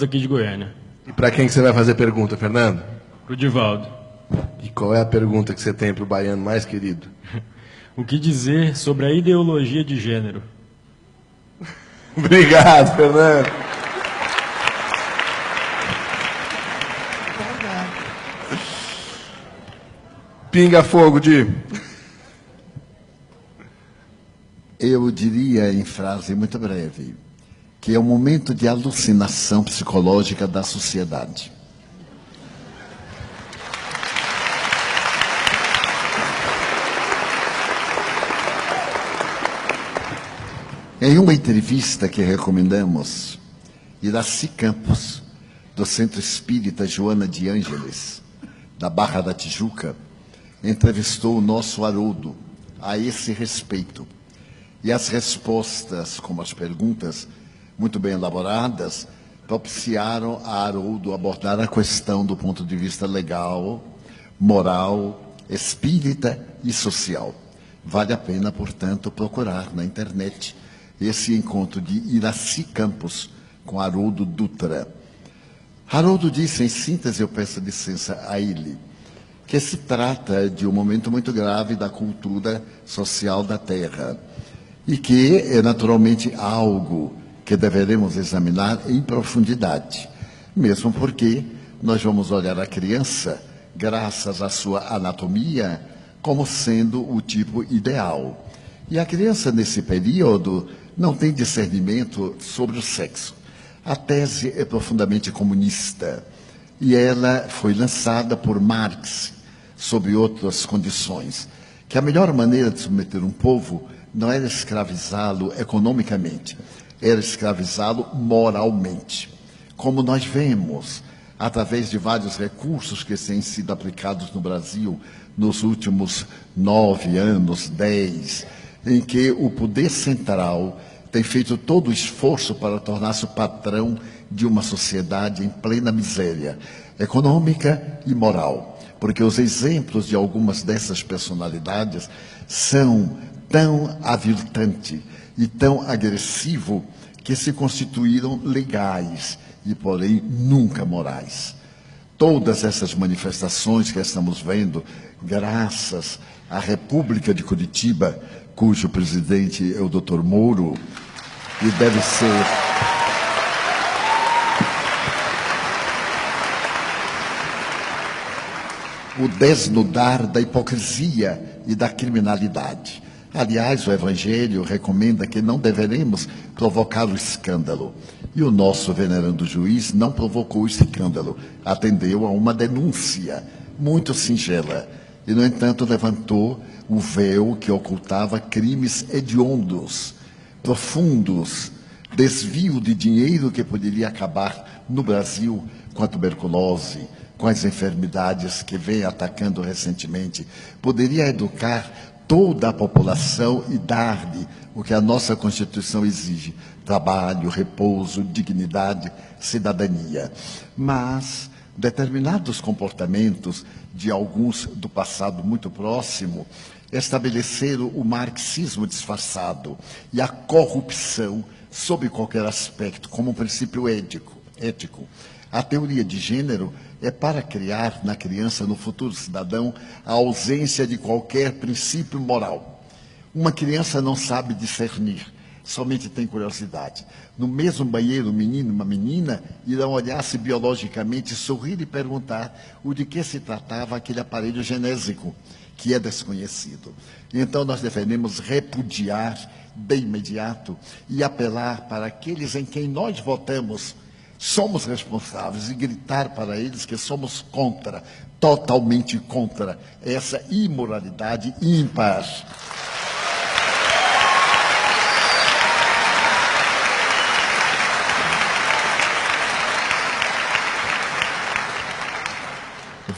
aqui de Goiânia. E para quem que você vai fazer pergunta, Fernando? Pro Divaldo. E qual é a pergunta que você tem para o baiano mais querido? O que dizer sobre a ideologia de gênero? Obrigado, Fernando. Pinga fogo, Di. Eu diria, em frase muito breve, que é um momento de alucinação psicológica da sociedade. Em uma entrevista que recomendamos, Iraci Campos, do Centro Espírita Joana de Ângeles, da Barra da Tijuca, entrevistou o nosso Haroldo a esse respeito. E as respostas, como as perguntas, muito bem elaboradas, propiciaram a Haroldo abordar a questão do ponto de vista legal, moral, espírita e social. Vale a pena, portanto, procurar na internet esse encontro de Iraci Campos com Haroldo Dutra. Haroldo disse, em síntese, eu peço licença a ele, que se trata de um momento muito grave da cultura social da Terra e que é naturalmente algo que deveremos examinar em profundidade, mesmo porque nós vamos olhar a criança, graças à sua anatomia, como sendo o tipo ideal. E a criança, nesse período, não tem discernimento sobre o sexo. A tese é profundamente comunista e ela foi lançada por Marx, sob outras condições, que a melhor maneira de submeter um povo não era escravizá-lo economicamente, era escravizá-lo moralmente. Como nós vemos, através de vários recursos que têm sido aplicados no Brasil nos últimos 9 anos, 10, em que o poder central tem feito todo o esforço para tornar-se o patrão de uma sociedade em plena miséria econômica e moral. Porque os exemplos de algumas dessas personalidades são tão aviltantes e tão agressivos que se constituíram legais e, porém, nunca morais. Todas essas manifestações que estamos vendo, graças à República de Curitiba, cujo presidente é o Dr. Moro, e deve ser o desnudar da hipocrisia e da criminalidade. Aliás, o Evangelho recomenda que não deveremos provocar o escândalo. E o nosso venerando juiz não provocou o escândalo, atendeu a uma denúncia muito singela. E, no entanto, levantou o véu que ocultava crimes hediondos, profundos, desvio de dinheiro que poderia acabar no Brasil com a tuberculose, com as enfermidades que vem atacando recentemente, poderia educar toda a população e dar-lhe o que a nossa Constituição exige: trabalho, repouso, dignidade, cidadania. Mas determinados comportamentos de alguns do passado muito próximo estabeleceram o marxismo disfarçado e a corrupção sob qualquer aspecto como um princípio ético. A teoria de gênero é para criar na criança, no futuro cidadão, a ausência de qualquer princípio moral. Uma criança não sabe discernir, somente tem curiosidade. No mesmo banheiro, um menino e uma menina irão olhar-se biologicamente, sorrir e perguntar o de que se tratava aquele aparelho genésico, que é desconhecido. Então, nós devemos repudiar de imediato e apelar para aqueles em quem nós votamos, somos responsáveis, e gritar para eles que somos contra, totalmente contra, essa imoralidade ímpar.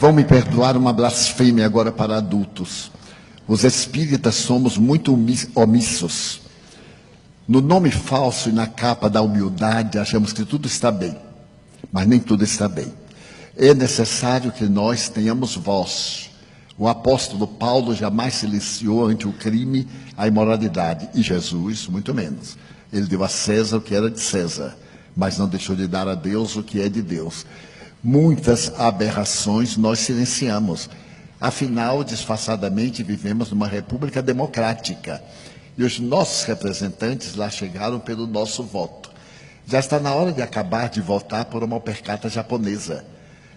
Vão me perdoar uma blasfêmia agora para adultos. Os espíritas somos muito omissos. No nome falso e na capa da humildade, achamos que tudo está bem, mas nem tudo está bem. É necessário que nós tenhamos voz. O apóstolo Paulo jamais silenciou ante o crime, a imoralidade, e Jesus, muito menos. Ele deu a César o que era de César. mas não deixou de dar a Deus o que é de Deus. Muitas aberrações nós silenciamos. Afinal, disfarçadamente, vivemos numa república democrática. E os nossos representantes lá chegaram pelo nosso voto. Já está na hora de acabar de votar por uma opercata japonesa.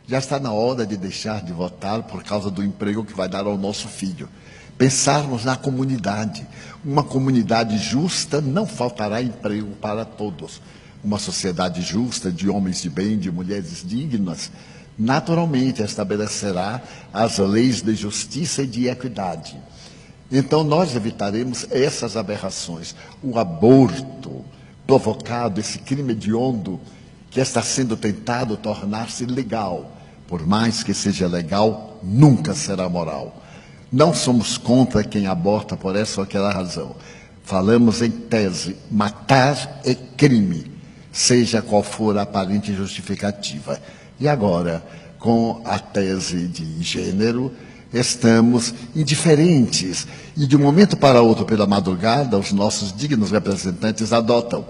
Já está na hora de deixar de votar por causa do emprego que vai dar ao nosso filho. Pensarmos na comunidade. Uma comunidade justa não faltará emprego para todos. Uma sociedade justa, de homens de bem, de mulheres dignas, naturalmente estabelecerá as leis de justiça e de equidade. Então nós evitaremos essas aberrações. O aborto provocado, esse crime hediondo que está sendo tentado tornar-se legal, por mais que seja legal, nunca será moral. Não somos contra quem aborta por essa ou aquela razão. Falamos em tese, matar é crime, seja qual for a aparente justificativa. E agora, com a tese de gênero, estamos indiferentes. E de um momento para outro, pela madrugada, os nossos dignos representantes adotam.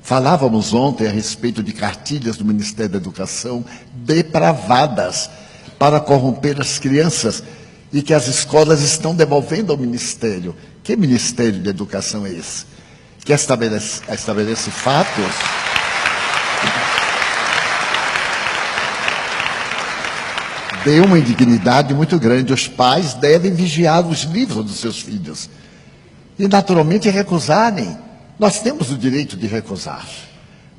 Falávamos ontem a respeito de cartilhas do Ministério da Educação depravadas para corromper as crianças e que as escolas estão devolvendo ao Ministério. Que Ministério de Educação é esse? Que estabelece fatos? Deu uma indignidade muito grande. Os pais devem vigiar os livros dos seus filhos e, naturalmente, recusarem. Nós temos o direito de recusar.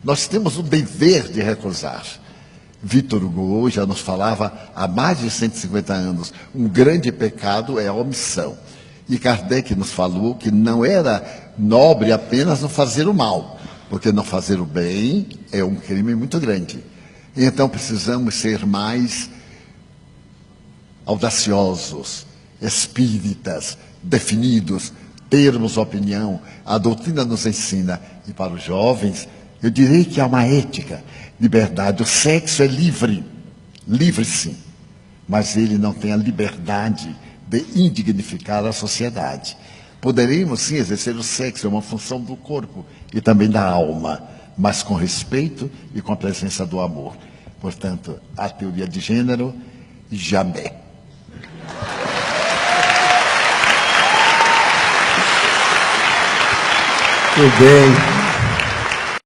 Nós temos o dever de recusar. Victor Hugo já nos falava há mais de 150 anos, um grande pecado é a omissão. E Kardec nos falou que não era nobre apenas não fazer o mal, porque não fazer o bem é um crime muito grande. Então precisamos ser mais audaciosos, espíritas, definidos, termos opinião. A doutrina nos ensina. E para os jovens, eu direi que há uma ética, liberdade. O sexo é livre, livre sim, mas ele não tem a liberdade de indignificar a sociedade. Poderemos sim exercer o sexo, é uma função do corpo e também da alma, mas com respeito e com a presença do amor. Portanto, a teoria de gênero, jamais. Muito bem.